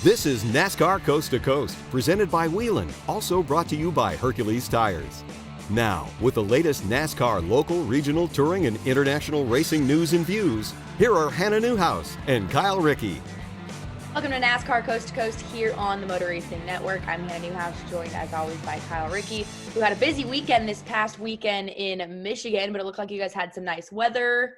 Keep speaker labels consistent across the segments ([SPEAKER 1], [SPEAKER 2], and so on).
[SPEAKER 1] This is NASCAR Coast to Coast, presented by Whelen, also brought to you by Hercules Tires. Now, with the latest NASCAR local, regional, touring, and international racing news and views, here are Hannah Newhouse and Kyle Rickey.
[SPEAKER 2] Welcome to NASCAR Coast to Coast here on the Motor Racing Network. I'm Hannah Newhouse, joined as always by Kyle Rickey, who had a busy weekend this past weekend in Michigan, but it looked like you guys had some nice weather.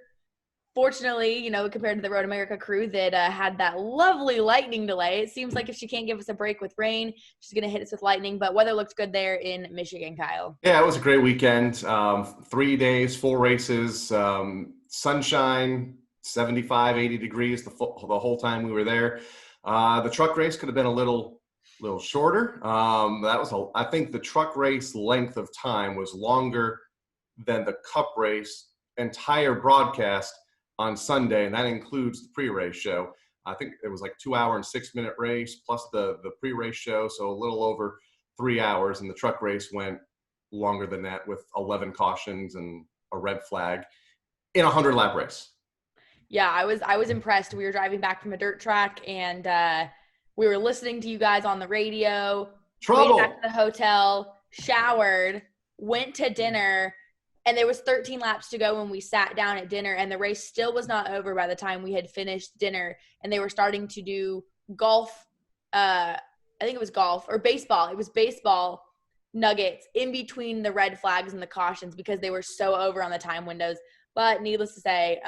[SPEAKER 2] Fortunately, compared to the Road America crew that had that lovely lightning delay, it seems like if she can't give us a break with rain, she's going to hit us with lightning. But weather looked good there in Michigan, Kyle.
[SPEAKER 3] Yeah, it was a great weekend. 3 days, 4 races, sunshine, 75, 80 degrees the whole time we were there. The truck race could have been a little shorter. I think the truck race length of time was longer than the Cup race entire broadcast on Sunday, and that includes the pre-race show. I think it was like 2 hour and 6 minute race plus the pre-race show, so a little over 3 hours, and the truck race went longer than that with 11 cautions and a red flag in a 100-lap race.
[SPEAKER 2] Yeah, I was impressed. We were driving back from a dirt track, and we were listening to you guys on the radio.
[SPEAKER 3] Trouble.
[SPEAKER 2] Went back to the hotel, showered, went to dinner, and there was 13 laps to go when we sat down at dinner, and the race still was not over by the time we had finished dinner, and they were starting to do golf. I think it was golf or baseball. It was baseball nuggets in between the red flags and the cautions because they were so over on the time windows. But needless to say,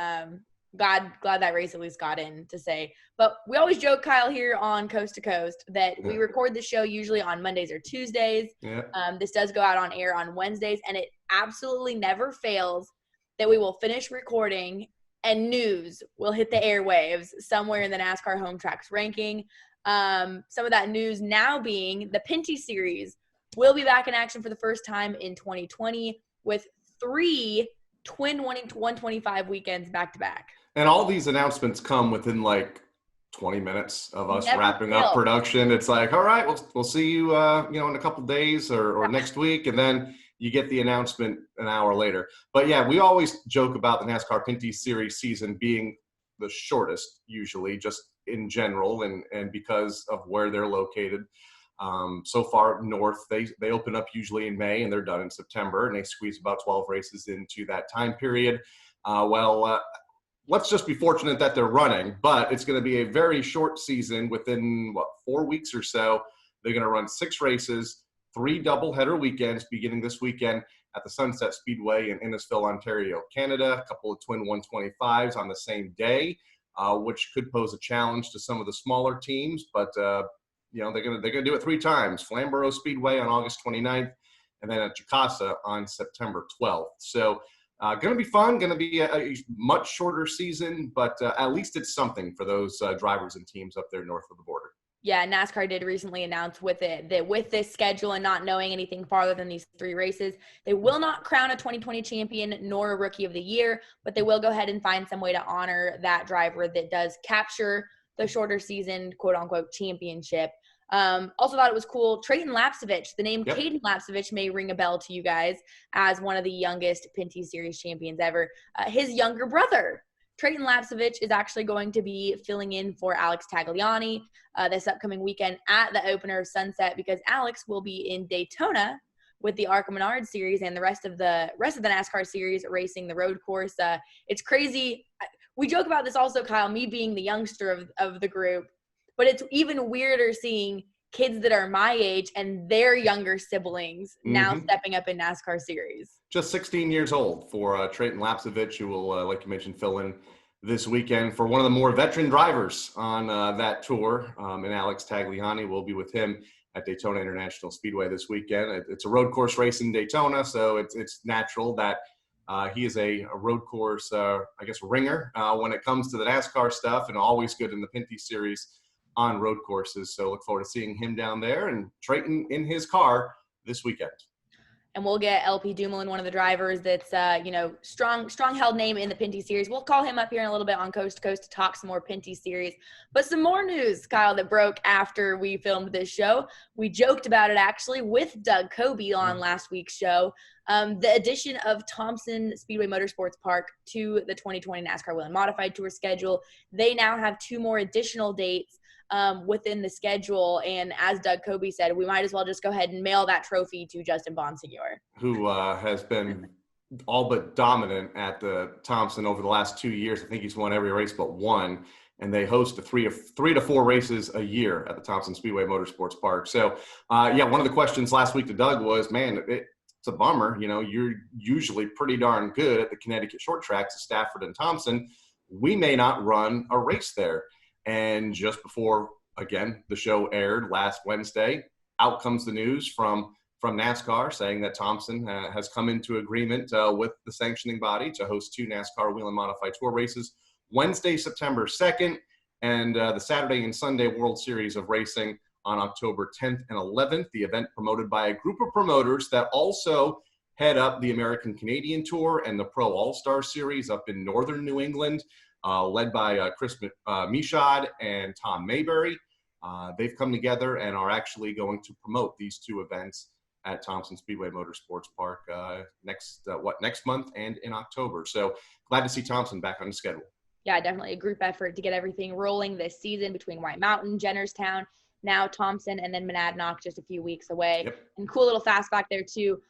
[SPEAKER 2] glad that race at least got in to say. But we always joke, Kyle, here on Coast to Coast that we record the show usually on Mondays or Tuesdays.
[SPEAKER 3] Yeah.
[SPEAKER 2] This does go out on air on Wednesdays, and it absolutely never fails that we will finish recording and news will hit the airwaves somewhere in the NASCAR Home Tracks ranking. Some of that news now being the Pintys Series will be back in action for the first time in 2020 with 3 twin 125 weekends back to back.
[SPEAKER 3] And all these announcements come within like 20 minutes of us wrapping
[SPEAKER 2] fails.
[SPEAKER 3] up production. It's like, all right, we'll see you, in a couple days or next week. And then you get the announcement an hour later. But yeah, we always joke about the NASCAR Pintys Series season being the shortest, usually just in general. And because of where they're located. So far north, they open up usually in May and they're done in September, and they squeeze about 12 races into that time period. Let's just be fortunate that they're running, but it's going to be a very short season. Within 4 weeks or so, they're going to run 6 races, 3 doubleheader weekends beginning this weekend at the Sunset Speedway in Innisfil, Ontario, Canada. A couple of twin 125s on the same day, which could pose a challenge to some of the smaller teams, but they're gonna do it 3 times. Flamborough Speedway on August 29th, and then at Jakarta on September 12th. So going to be fun, going to be a much shorter season, but at least it's something for those drivers and teams up there north of the border.
[SPEAKER 2] Yeah, NASCAR did recently announce with it that with this schedule and not knowing anything farther than these 3 races, they will not crown a 2020 champion nor a Rookie of the Year, but they will go ahead and find some way to honor that driver that does capture the shorter season, quote-unquote, championship. Also thought it was cool. Trayton Lapcevich, the name Caden Lapcevich may ring a bell to you guys as one of the youngest Pintys Series champions ever. His younger brother, Trayton Lapcevich, is actually going to be filling in for Alex Tagliani this upcoming weekend at the opener of Sunset because Alex will be in Daytona with the ARCA Menard Series and the rest of the NASCAR series racing the road course. It's crazy. We joke about this also, Kyle, me being the youngster of the group. But it's even weirder seeing kids that are my age and their younger siblings now stepping up in NASCAR series.
[SPEAKER 3] Just 16 years old for Trayton Lapcevich, who will, like you mentioned, fill in this weekend for one of the more veteran drivers on that tour. And Alex Tagliani will be with him at Daytona International Speedway this weekend. It's a road course race in Daytona, so it's natural that he is a road course, ringer when it comes to the NASCAR stuff, and always good in the Pintys Series on road courses. So look forward to seeing him down there and Trayton in his car this weekend.
[SPEAKER 2] And we'll get LP Dumoulin, one of the drivers that's, strong held name in the Pintys Series. We'll call him up here in a little bit on Coast to Coast to talk some more Pintys Series. But some more news, Kyle, that broke after we filmed this show. We joked about it, actually, with Doug Coby on last week's show. The addition of Thompson Speedway Motorsports Park to the 2020 NASCAR Whelen Modified Tour schedule. They now have 2 more additional dates within the schedule. And as Doug Coby said, we might as well just go ahead and mail that trophy to Justin Bonsignor,
[SPEAKER 3] who has been all but dominant at the Thompson over the last 2 years. I think he's won every race but one, and they host 3 to 4 races a year at the Thompson Speedway Motorsports Park. So, one of the questions last week to Doug was, man, it's a bummer. You know, you're usually pretty darn good at the Connecticut short tracks at Stafford and Thompson. We may not run a race there. And just before, again, the show aired last Wednesday, out comes the news from NASCAR saying that Thompson has come into agreement with the sanctioning body to host 2 NASCAR Whelen Modified Tour races, Wednesday, September 2nd, and the Saturday and Sunday World Series of Racing on October 10th and 11th. The event promoted by a group of promoters that also head up the American Canadian Tour and the Pro All-Star Series up in northern New England, led by Chris Michaud and Tom Mayberry. They've come together and are actually going to promote these 2 events at Thompson Speedway Motorsports Park next month and in October. So glad to see Thompson back on the schedule.
[SPEAKER 2] Yeah, definitely a group effort to get everything rolling this season between White Mountain, Jennerstown, now Thompson, and then Monadnock just a few weeks away.
[SPEAKER 3] Yep.
[SPEAKER 2] And cool little fast fact there too.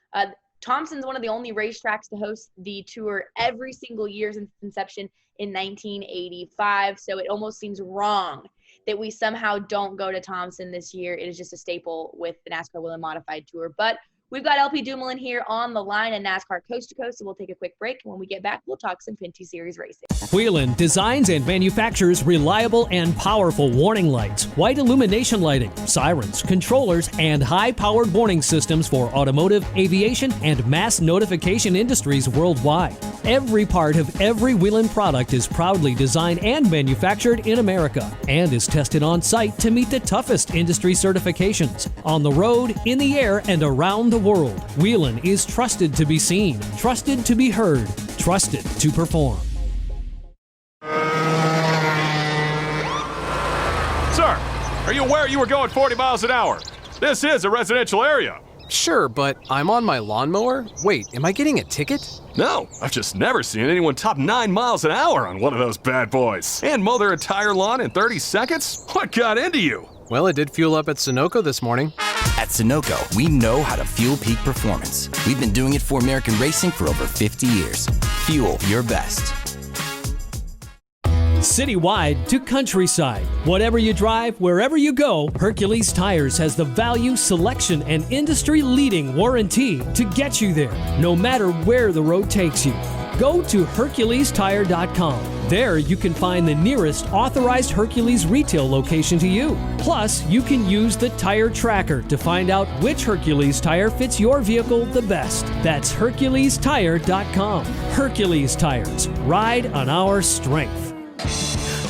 [SPEAKER 2] Thompson's one of the only racetracks to host the tour every single year since inception in 1985. So it almost seems wrong that we somehow don't go to Thompson this year. It is just a staple with the NASCAR Whelen Modified Tour. But we've got LP Dumoulin here on the line and NASCAR Coast to Coast, so we'll take a quick break. When we get back, we'll talk some Pintys Series racing.
[SPEAKER 4] Whelen designs and manufactures reliable and powerful warning lights, white illumination lighting, sirens, controllers, and high-powered warning systems for automotive, aviation, and mass notification industries worldwide. Every part of every Whelen product is proudly designed and manufactured in America and is tested on site to meet the toughest industry certifications on the road, in the air, and around the world. Whelen is trusted to be seen, trusted to be heard, trusted to perform.
[SPEAKER 5] Sir, are you aware you were going 40 miles an hour? This is a residential area.
[SPEAKER 6] Sure, but I'm on my lawnmower? Wait, am I getting a ticket?
[SPEAKER 5] No, I've just never seen anyone top 9 miles an hour on one of those bad boys. And mow their entire lawn in 30 seconds? What got into you?
[SPEAKER 6] Well, I did fuel up at Sunoco this morning.
[SPEAKER 7] At Sunoco, we know how to fuel peak performance. We've been doing it for American racing for over 50 years. Fuel your best.
[SPEAKER 4] Citywide to countryside. Whatever you drive, wherever you go, Hercules Tires has the value, selection, and industry-leading warranty to get you there, no matter where the road takes you. Go to HerculesTire.com. There you can find the nearest authorized Hercules retail location to you. Plus, you can use the tire tracker to find out which Hercules tire fits your vehicle the best. That's HerculesTire.com. Hercules Tires. Ride on our strength.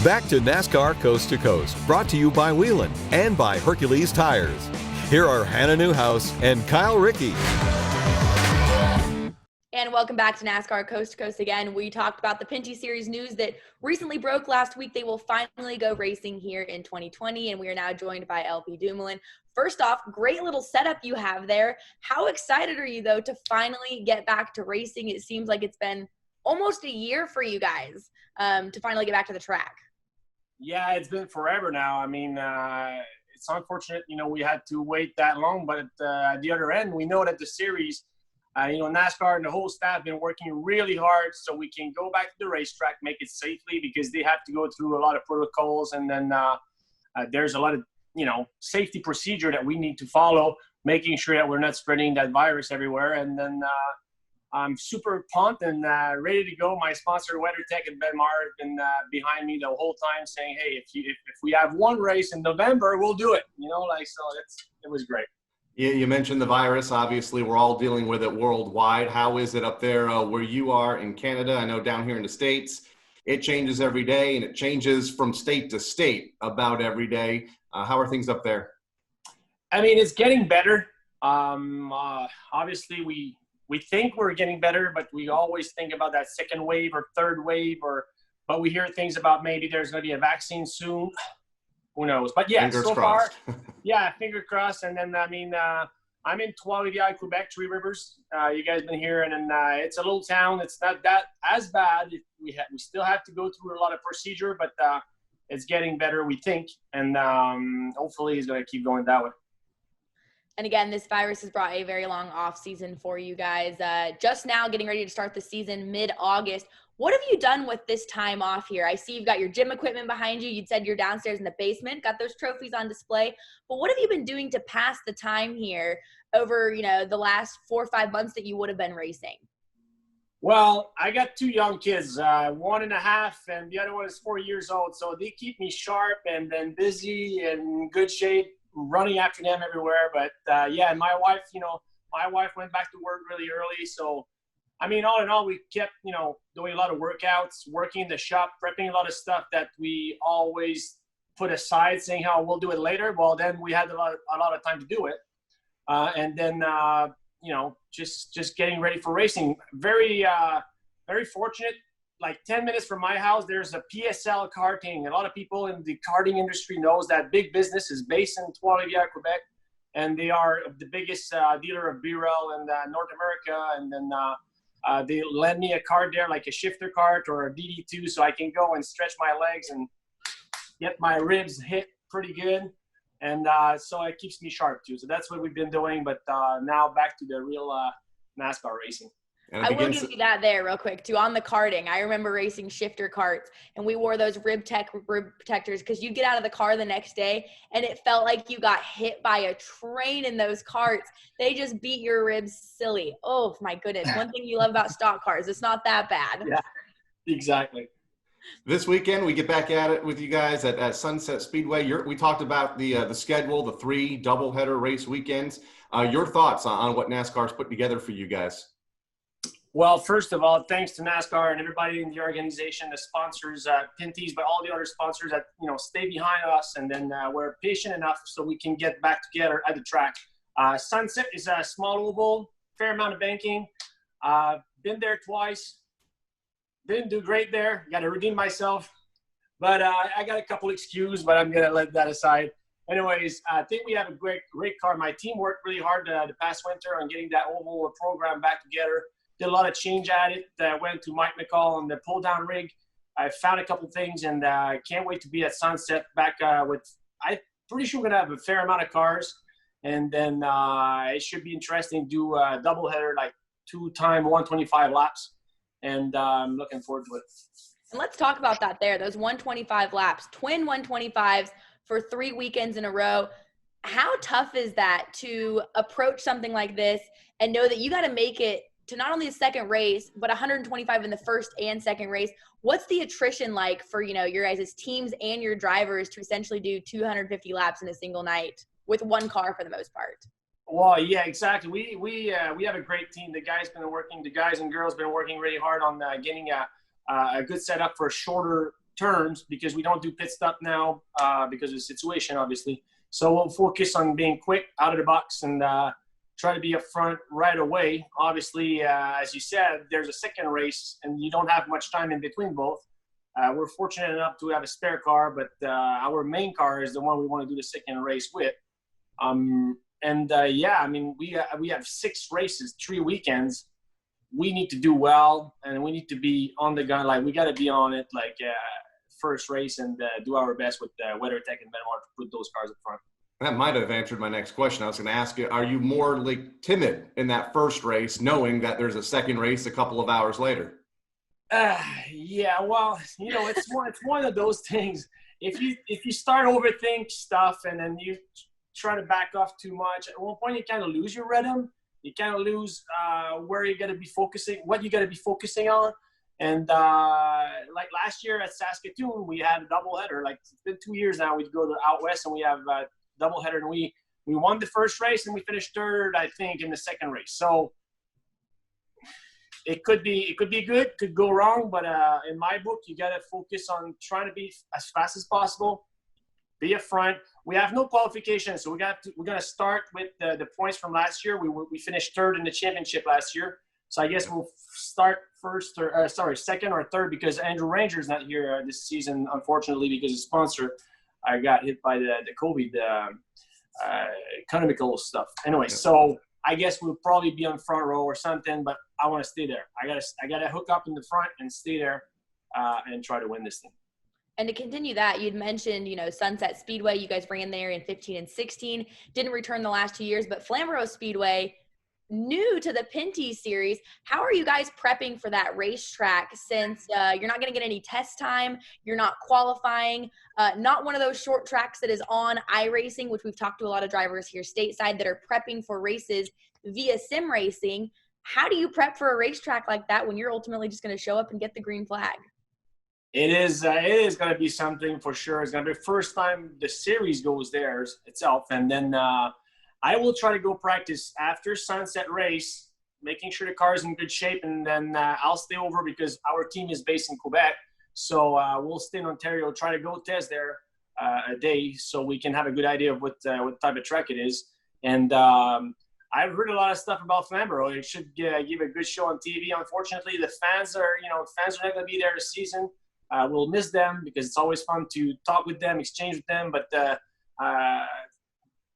[SPEAKER 1] Back to NASCAR Coast to Coast, brought to you by Whelen and by Hercules Tires. Here are Hannah Newhouse and Kyle Rickey.
[SPEAKER 2] And welcome back to NASCAR Coast to Coast again. We talked about the Pintys Series news that recently broke last week. They will finally go racing here in 2020, and we are now joined by LP Dumoulin. First off, great little setup you have there. How excited are you, though, to finally get back to racing? It seems like it's been almost a year for you guys to finally get back to the track.
[SPEAKER 8] Yeah, it's been forever now. I mean, it's unfortunate, we had to wait that long, but at the other end, we know that the series, NASCAR and the whole staff have been working really hard so we can go back to the racetrack, make it safely, because they have to go through a lot of protocols, and then there's a lot of, safety procedure that we need to follow, making sure that we're not spreading that virus everywhere. And then I'm super pumped and ready to go. My sponsor, WeatherTech and Benmar, have been behind me the whole time saying, hey, if we have one race in November, we'll do it. So it was great.
[SPEAKER 3] Yeah, you mentioned the virus. Obviously, we're all dealing with it worldwide. How is it up there where you are in Canada? I know down here in the States, it changes every day, and it changes from state to state about every day. How are things up there?
[SPEAKER 8] I mean, it's getting better. Obviously, we think we're getting better, but we always think about that second wave or third wave, but we hear things about maybe there's going to be a vaccine soon. Who knows? But yeah,
[SPEAKER 3] fingers
[SPEAKER 8] so
[SPEAKER 3] crossed.
[SPEAKER 8] far, yeah, finger crossed. And then, I'm in Trois-Rivières, Quebec, Three Rivers. You guys been here, and then it's a little town. It's not that as bad. We still have to go through a lot of procedure, but it's getting better, we think, and hopefully it's going to keep going that way.
[SPEAKER 2] And again, this virus has brought a very long off season for you guys. Just now getting ready to start the season mid-August. What have you done with this time off here? I see you've got your gym equipment behind you. You'd said you're downstairs in the basement, got those trophies on display. But what have you been doing to pass the time here over, the last 4 or 5 months that you would have been racing?
[SPEAKER 8] Well, I got 2 young kids, 1.5, and the other one is 4 years old. So they keep me sharp and busy and in good shape, running after them everywhere. But and my wife, went back to work really early. So, I mean, all in all, we kept, doing a lot of workouts, working in the shop, prepping a lot of stuff that we always put aside, saying how we'll do it later. Well, then we had a lot of time to do it. And then, just getting ready for racing. Very, very fortunate. Like 10 minutes from my house, there's a PSL karting. A lot of people in the karting industry knows that big business is based in Trois-Rivières, Quebec, and they are the biggest dealer of B-Rail in North America. And then they lend me a cart there, like a shifter cart or a DD2, so I can go and stretch my legs and get my ribs hit pretty good. And so it keeps me sharp too. So that's what we've been doing. But now back to the real NASCAR racing.
[SPEAKER 2] I will give you that there real quick too. On the karting, I remember racing shifter carts, and we wore those rib protectors because you'd get out of the car the next day and it felt like you got hit by a train in those carts. They just beat your ribs silly. Oh my goodness. One thing you love about stock cars, it's not that bad.
[SPEAKER 8] Yeah, exactly.
[SPEAKER 3] This weekend, we get back at it with you guys at Sunset Speedway. We talked about the schedule, the 3 doubleheader race weekends. Your thoughts on what NASCAR's put together for you guys?
[SPEAKER 8] Well, first of all, thanks to NASCAR and everybody in the organization, the sponsors, Pintys, but all the other sponsors that stay behind us, and then we're patient enough so we can get back together at the track. Sunset is a small oval, fair amount of banking. Been there twice. Didn't do great there. Got to redeem myself. But I got a couple excuses, but I'm going to let that aside. Anyways, I think we have a great car. My team worked really hard the past winter on getting that oval program back together. Did a lot of change at it. Went to Mike McCall on the pull-down rig. I found a couple things, and I can't wait to be at Sunset back with – I'm pretty sure we're going to have a fair amount of cars. And then it should be interesting to do a doubleheader, like 2-time 125 laps. And I'm looking forward to it.
[SPEAKER 2] And let's talk about that there. Those 125 laps, twin 125s for 3 weekends in a row. How tough is that to approach something like this and know that you got to make it to not only the second race, but 125 in the first and second race? What's the attrition like for, your guys' teams and your drivers to essentially do 250 laps in a single night with one car for the most part?
[SPEAKER 8] Well, yeah, exactly. We have a great team. The guys and girls been working really hard on getting a good setup for shorter terms, because we don't do pit stop now because of the situation, obviously. So we'll focus on being quick out of the box and try to be up front right away. Obviously, as you said, there's a second race and you don't have much time in between both. We're fortunate enough to have a spare car, but our main car is the one we want to do the second race with. We have 6 races, 3 weekends. We need to do well, and we need to be on the gun. Like, we got to be on it, first race, and do our best with WeatherTech and Benoit to put those cars up front.
[SPEAKER 3] That might have answered my next question. I was going to ask you, are you more timid in that first race, knowing that there's a second race a couple of hours later?
[SPEAKER 8] Yeah, well, it's one of those things. If you start overthink stuff and then you try to back off too much, at one point you kind of lose your rhythm. You kind of lose where you got to be focusing, what you got to be focusing on. And like last year at Saskatoon, we had a doubleheader. Like, it's been 2 years now. We go to out west and we have a doubleheader, and we won the first race and we finished third, I think, in the second race. So it could be good, could go wrong, but in my book, you got to focus on trying to be as fast as possible, be up front. We have no qualification, so we're gonna start with the points from last year. We finished third in the championship last year, so I guess we'll start second or third, because Andrew Ranger's not here this season, unfortunately, because his sponsor got hit by the COVID economical stuff. Anyway, so I guess we'll probably be on front row or something, but I want to stay there. I gotta hook up in the front and stay there and try to win this thing.
[SPEAKER 2] And to continue that, you'd mentioned, Sunset Speedway. You guys ran there in 15 and 16. Didn't return the last 2 years, but Flamborough Speedway, new to the Pintys Series. How are you guys prepping for that racetrack since you're not going to get any test time, you're not qualifying, not one of those short tracks that is on iRacing, which we've talked to a lot of drivers here stateside that are prepping for races via sim racing. How do you prep for a racetrack like that when you're ultimately just going to show up and get the green flag?
[SPEAKER 8] It is going to be something for sure. It's going to be the first time the series goes there itself. And then I will try to go practice after Sunset race, making sure the car is in good shape. And then I'll stay over because our team is based in Quebec. So we'll stay in Ontario, try to go test there a day so we can have a good idea of what type of track it is. And I've heard a lot of stuff about Flamborough. It should give a good show on TV. Unfortunately, the fans are not going to be there this season. We'll miss them because it's always fun to talk with them, exchange with them. But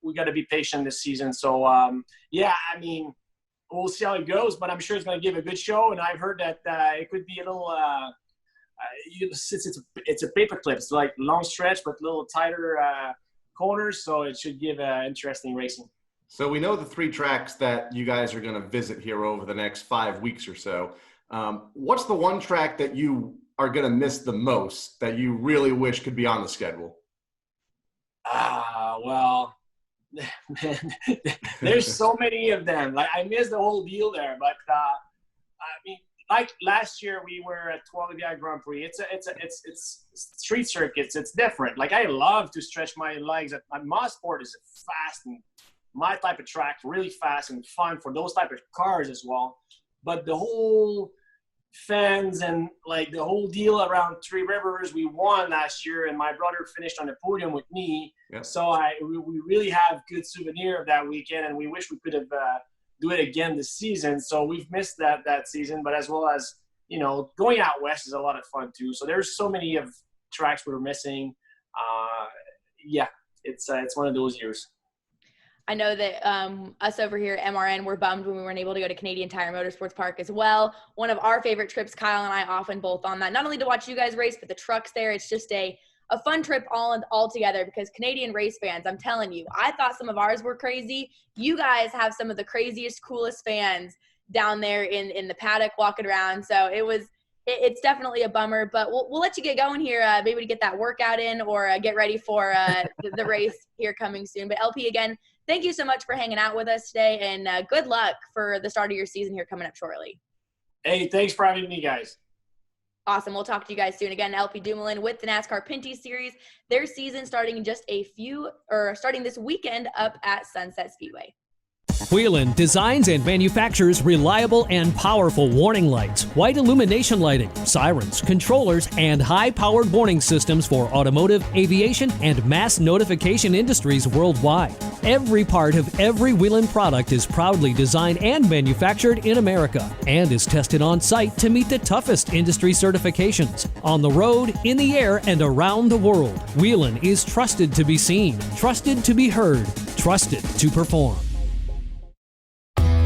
[SPEAKER 8] we got to be patient this season. So, we'll see how it goes. But I'm sure it's going to give a good show. And I've heard that it could be a little it's a paperclip. It's like long stretch, but a little tighter corners. So it should give interesting racing.
[SPEAKER 3] So we know the 3 tracks that you guys are going to visit here over the next 5 weeks or so. What's the one track that you are going to miss the most that you really wish could be on the schedule?
[SPEAKER 8] Well, man, there's so many of them. Like I missed the whole deal there, but like last year we were at Trois-Rivières Grand Prix. It's street circuits. It's different. Like I love to stretch my legs. Mosport is fast and my type of track, really fast and fun for those type of cars as well. But the whole fans and like the whole deal around Three Rivers, we won last year, and my brother finished on the podium with me. Yep. So we really have good souvenir of that weekend, and we wish we could have do it again this season. So we've missed that season, but as well as going out west is a lot of fun too. So there's so many of tracks we're missing. It's one of those years.
[SPEAKER 2] I know that us over here at MRN were bummed when we weren't able to go to Canadian Tire Motorsports Park as well. One of our favorite trips, Kyle and I often both on that, not only to watch you guys race, but the trucks there. It's just a fun trip all together because Canadian race fans, I'm telling you, I thought some of ours were crazy. You guys have some of the craziest, coolest fans down there in the paddock walking around. So it's definitely a bummer, but we'll let you get going here, maybe to get that workout in or get ready for the race here coming soon. But LP, again, thank you so much for hanging out with us today, and good luck for the start of your season here coming up shortly.
[SPEAKER 8] Hey, thanks for having me, guys.
[SPEAKER 2] Awesome. We'll talk to you guys soon. Again, LP Dumoulin with the NASCAR Pintys Series. Their season starting starting this weekend up at Sunset Speedway.
[SPEAKER 4] Whelen designs and manufactures reliable and powerful warning lights, white illumination lighting, sirens, controllers, and high-powered warning systems for automotive, aviation, and mass notification industries worldwide. Every part of every Whelen product is proudly designed and manufactured in America and is tested on site to meet the toughest industry certifications. On the road, in the air, and around the world, Whelen is trusted to be seen, trusted to be heard, trusted to perform.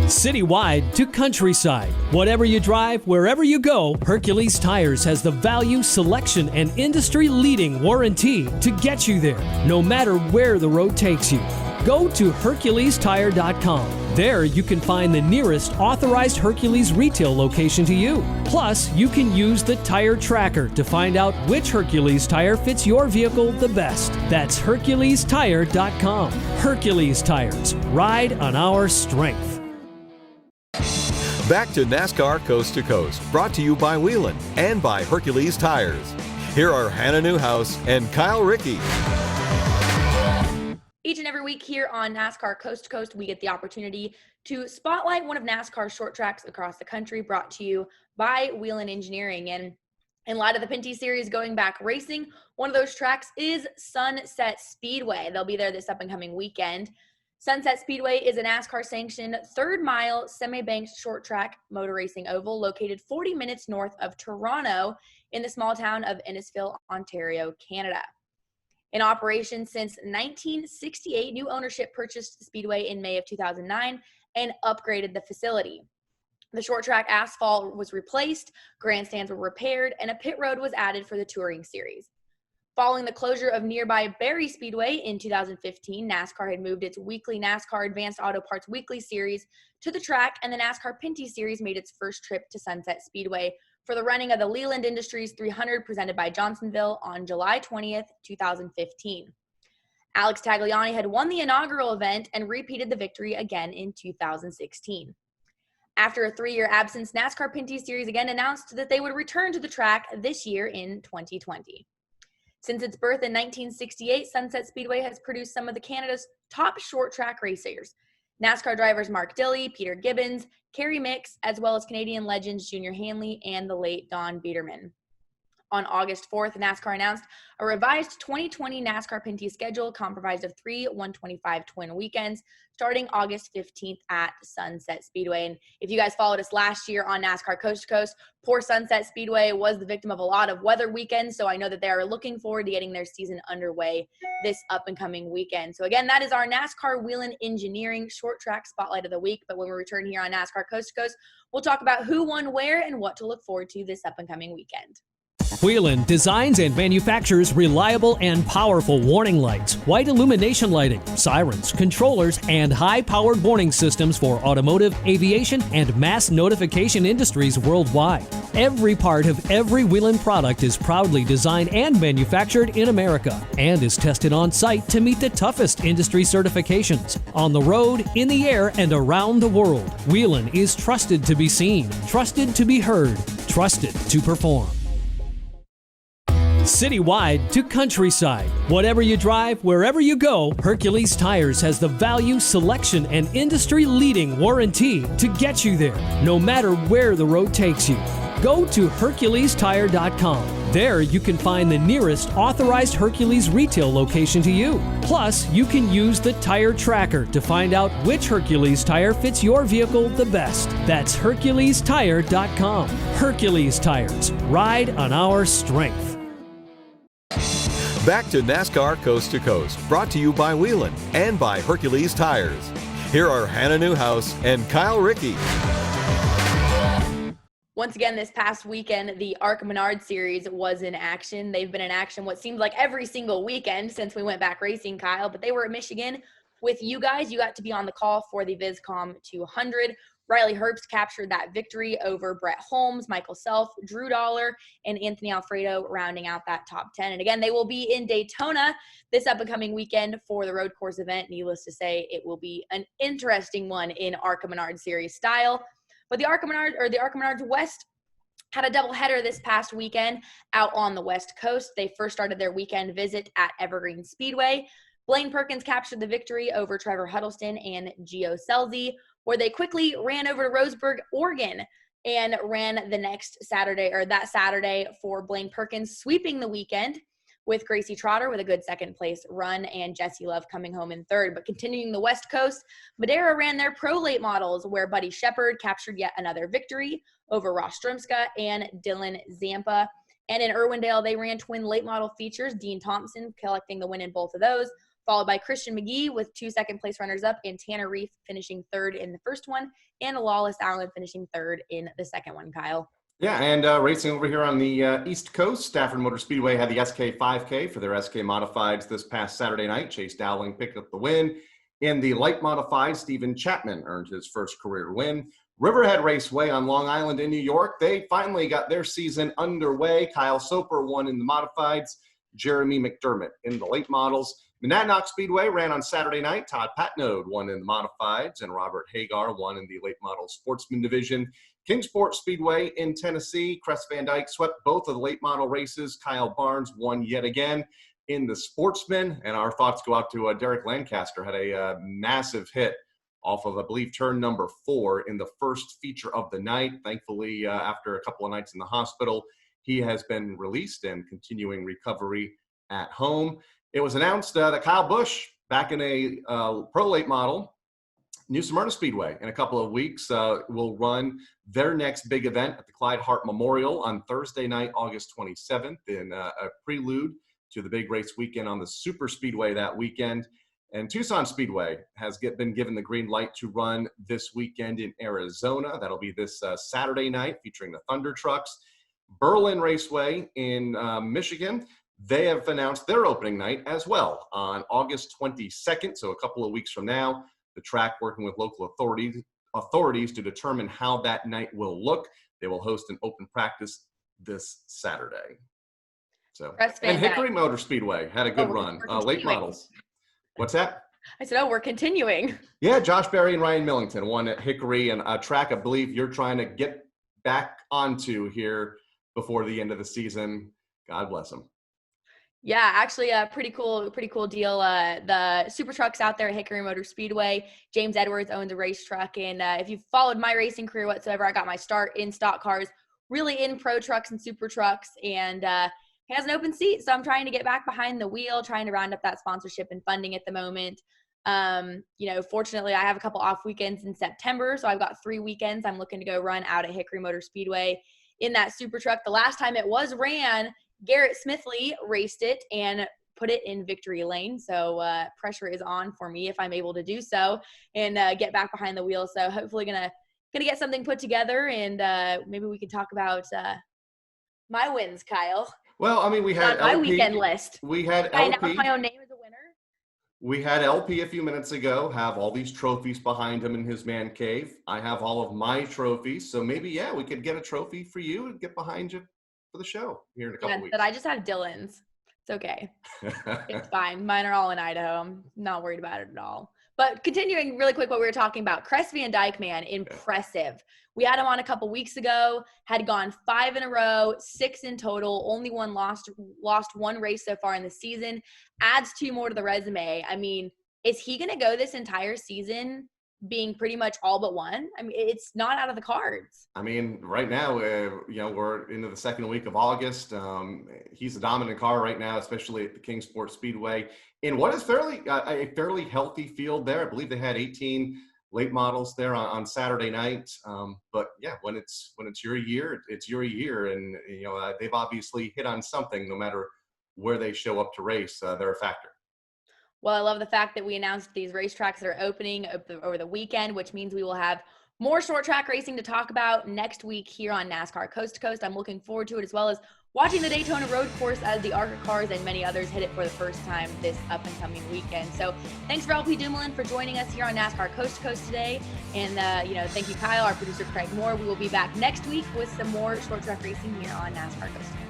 [SPEAKER 4] Citywide to countryside. Whatever you drive, wherever you go, Hercules Tires has the value, selection, and industry-leading warranty to get you there, no matter where the road takes you. Go to HerculesTire.com. There you can find the nearest authorized Hercules retail location to you. Plus, you can use the tire tracker to find out which Hercules tire fits your vehicle the best. That's HerculesTire.com. Hercules Tires. Ride on our strength.
[SPEAKER 1] Back to NASCAR Coast to Coast, brought to you by Whelen and by Hercules Tires. Here are Hannah Newhouse and Kyle Rickey.
[SPEAKER 2] Each and every week here on NASCAR Coast to Coast, we get the opportunity to spotlight one of NASCAR's short tracks across the country, brought to you by Whelen Engineering. And in light of the Pintys Series going back racing, one of those tracks is Sunset Speedway. They'll be there this up-and-coming weekend. Sunset Speedway is a NASCAR-sanctioned third-mile semi-banked short-track motor racing oval located 40 minutes north of Toronto in the small town of Innisfil, Ontario, Canada. In operation since 1968, new ownership purchased the Speedway in May of 2009 and upgraded the facility. The short track asphalt was replaced, grandstands were repaired, and a pit road was added for the touring series. Following the closure of nearby Barrie Speedway in 2015, NASCAR had moved its weekly NASCAR Advanced Auto Parts Weekly Series to the track, and the NASCAR Pintys Series made its first trip to Sunset Speedway for the running of the Leland Industries 300 presented by Johnsonville on July 20th, 2015. Alex Tagliani had won the inaugural event and repeated the victory again in 2016. After a 3-year absence, NASCAR Pintys Series again announced that they would return to the track this year in 2020. Since its birth in 1968, Sunset Speedway has produced some of Canada's top short track racers. NASCAR drivers Mark Dilley, Peter Gibbons, Kerry Mix, as well as Canadian legends Junior Hanley and the late Don Biederman. On August 4th, NASCAR announced a revised 2020 NASCAR Pintys schedule comprised of 3 125 twin weekends starting August 15th at Sunset Speedway. And if you guys followed us last year on NASCAR Coast to Coast, poor Sunset Speedway was the victim of a lot of weather weekends, so I know that they are looking forward to getting their season underway this up-and-coming weekend. So again, that is our NASCAR Whelen Engineering Short Track Spotlight of the Week, but when we return here on NASCAR Coast to Coast, we'll talk about who won where and what to look forward to this up-and-coming weekend.
[SPEAKER 4] Whelen designs and manufactures reliable and powerful warning lights, white illumination lighting, sirens, controllers, and high-powered warning systems for automotive, aviation, and mass notification industries worldwide. Every part of every Whelen product is proudly designed and manufactured in America and is tested on site to meet the toughest industry certifications. On the road, in the air, and around the world, Whelen is trusted to be seen, trusted to be heard, trusted to perform. Citywide to countryside. Whatever you drive, wherever you go, Hercules Tires has the value, selection, and industry-leading warranty to get you there, no matter where the road takes you. Go to HerculesTire.com. There you can find the nearest authorized Hercules retail location to you. Plus, you can use the tire tracker to find out which Hercules tire fits your vehicle the best. That's HerculesTire.com. Hercules Tires. Ride on our strength.
[SPEAKER 1] Back to NASCAR Coast to Coast, brought to you by Whelen and by Hercules Tires. Here are Hannah Newhouse and Kyle Rickey.
[SPEAKER 2] Once again, this past weekend, the ARC Menard Series was in action. They've been in action what seems like every single weekend since we went back racing, Kyle, but they were at Michigan with you guys. You got to be on the call for the VisCom 200. Riley Herbst captured that victory over Brett Holmes, Michael Self, Drew Dollar, and Anthony Alfredo rounding out that top 10. And again, they will be in Daytona this up-and-coming weekend for the road course event. Needless to say, it will be an interesting one in ARCA Menard Series style. But the ARCA Menards West had a doubleheader this past weekend out on the West Coast. They first started their weekend visit at Evergreen Speedway. Blaine Perkins captured the victory over Trevor Huddleston and Gio Scelzi, where they quickly ran over to Roseburg, Oregon, and ran that Saturday for Blaine Perkins, sweeping the weekend with Gracie Trotter with a good second place run and Jesse Love coming home in third. But continuing the West Coast, Madera ran their pro late models where Buddy Shepard captured yet another victory over Ross Strumska and Dylan Zampa. And in Irwindale, they ran twin late model features, Dean Thompson collecting the win in both of those, followed by Christian McGee with 2 second-place runners-up and Tanner Reef finishing third in the first one and Lawless Allen finishing third in the second one, Kyle.
[SPEAKER 3] Yeah, and racing over here on the East Coast, Stafford Motor Speedway had the SK 5K for their SK Modifieds this past Saturday night. Chase Dowling picked up the win. In the light modified, Stephen Chapman earned his first career win. Riverhead Raceway on Long Island in New York, they finally got their season underway. Kyle Soper won in the modifieds, Jeremy McDermott in the late models. Monadnock Speedway ran on Saturday night. Todd Patnode won in the modifieds, and Robert Hagar won in the late model sportsman division. Kingsport Speedway in Tennessee, Cress Van Dyke swept both of the late model races. Kyle Barnes won yet again in the sportsman, and our thoughts go out to Derek Lancaster. Had a massive hit off of, I believe, turn number 4 in the first feature of the night. Thankfully, after a couple of nights in the hospital, he has been released and continuing recovery at home. It was announced that Kyle Busch, back in a pro late model, New Smyrna Speedway in a couple of weeks, will run their next big event at the Clyde Hart Memorial on Thursday night, August 27th, in a prelude to the big race weekend on the Super Speedway that weekend. And Tucson Speedway has been given the green light to run this weekend in Arizona. That'll be this Saturday night, featuring the Thunder Trucks. Berlin Raceway in Michigan, they have announced their opening night as well on August 22nd, so a couple of weeks from now. The track working with local authorities to determine how that night will look. They will host an open practice this Saturday. So, and Hickory Motor Speedway had a good run. Late models. What's that?
[SPEAKER 2] I said, we're continuing.
[SPEAKER 3] Yeah, Josh Berry and Ryan Millington won at Hickory, and a track I believe you're trying to get back onto here before the end of the season. God bless them.
[SPEAKER 2] Yeah, actually a pretty cool deal. The super trucks out there at Hickory Motor Speedway, James Edwards owns a race truck. And if you've followed my racing career whatsoever, I got my start in stock cars, really in pro trucks and super trucks. And he has an open seat. So I'm trying to get back behind the wheel, trying to round up that sponsorship and funding at the moment. Fortunately I have a couple off weekends in September. So I've got 3 weekends I'm looking to go run out at Hickory Motor Speedway in that super truck. The last time it was ran, Garrett Smithley raced it and put it in victory lane. So pressure is on for me if I'm able to do so and get back behind the wheel. So hopefully gonna get something put together, and maybe we can talk about my wins, Kyle.
[SPEAKER 3] Well, I mean, we had
[SPEAKER 2] my
[SPEAKER 3] LP,
[SPEAKER 2] weekend list.
[SPEAKER 3] We had
[SPEAKER 2] I
[SPEAKER 3] LP.
[SPEAKER 2] announced my own name as a winner.
[SPEAKER 3] We had LP a few minutes ago have all these trophies behind him in his man cave. I have all of my trophies. So maybe, yeah, we could get a trophy for you and get behind you for the show here in a couple weeks.
[SPEAKER 2] But I just have Dylan's. It's okay. It's fine. Mine are all in Idaho. I'm not worried about it at all. But continuing really quick what we were talking about, Cress Van Dyke, man, impressive. We had him on a couple weeks ago, had gone 5 in a row, 6 in total, only lost one race so far in the season, adds 2 more to the resume. I mean, is he going to go this entire season being pretty much all but one? I mean, it's not out of the cards.
[SPEAKER 3] I mean, right now, we're into the second week of August. He's a dominant car right now, especially at the Kingsport Speedway, in what is a fairly healthy field there. I believe they had 18 late models there on Saturday night. But yeah, when it's your year, it's your year, and they've obviously hit on something. No matter where they show up to race, they're a factor.
[SPEAKER 2] Well, I love the fact that we announced these racetracks that are opening over the weekend, which means we will have more short track racing to talk about next week here on NASCAR Coast to Coast. I'm looking forward to it, as well as watching the Daytona Road Course as the ARCA cars and many others hit it for the first time this up and coming weekend. So thanks for LP Dumoulin for joining us here on NASCAR Coast to Coast today. And, thank you, Kyle, our producer, Craig Moore. We will be back next week with some more short track racing here on NASCAR Coast to Coast.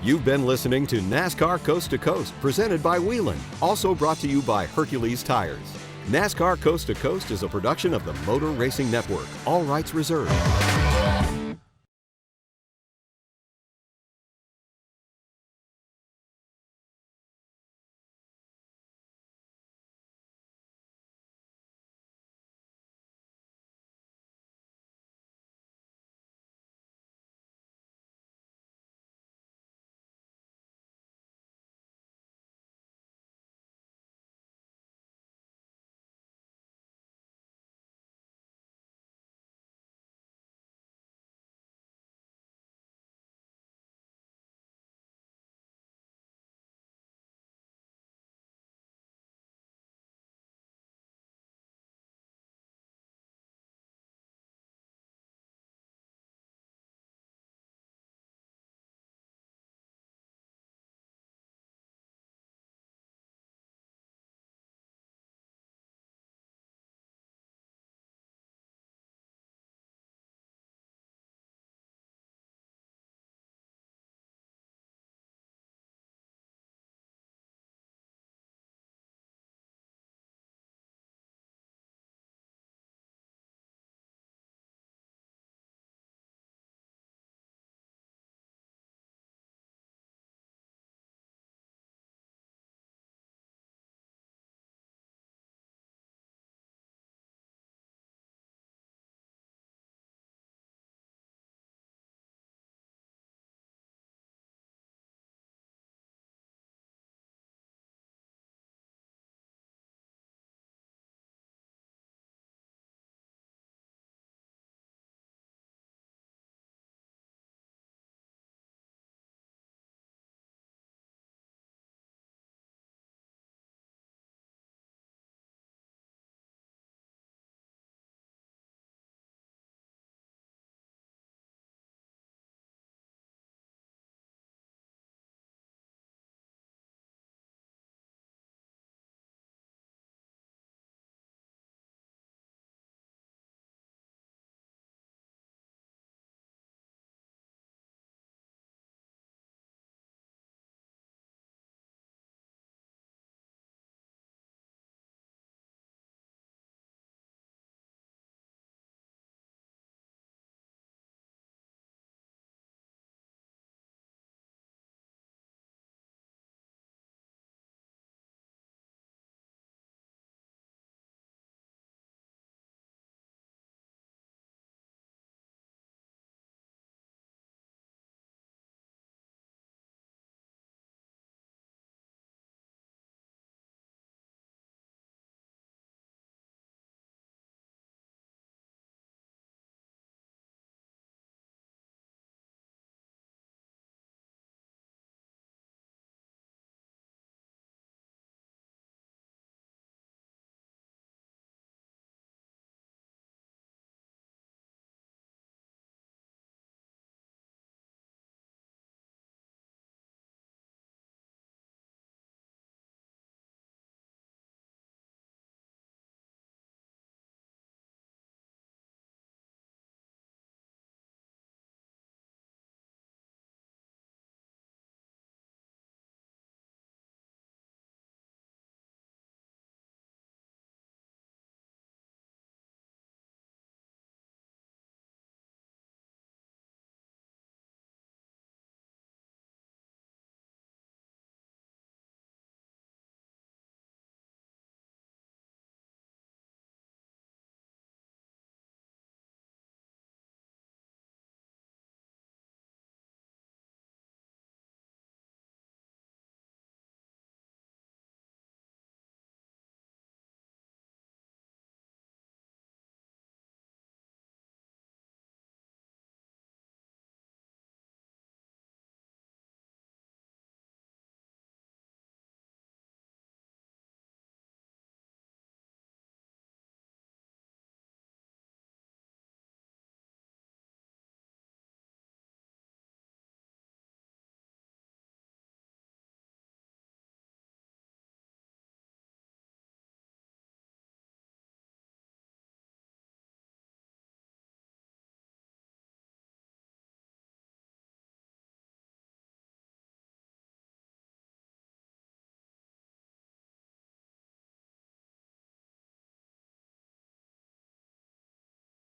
[SPEAKER 1] You've been listening to NASCAR Coast to Coast, presented by Whelen, also brought to you by Hercules Tires. NASCAR Coast to Coast is a production of the Motor Racing Network. All rights reserved.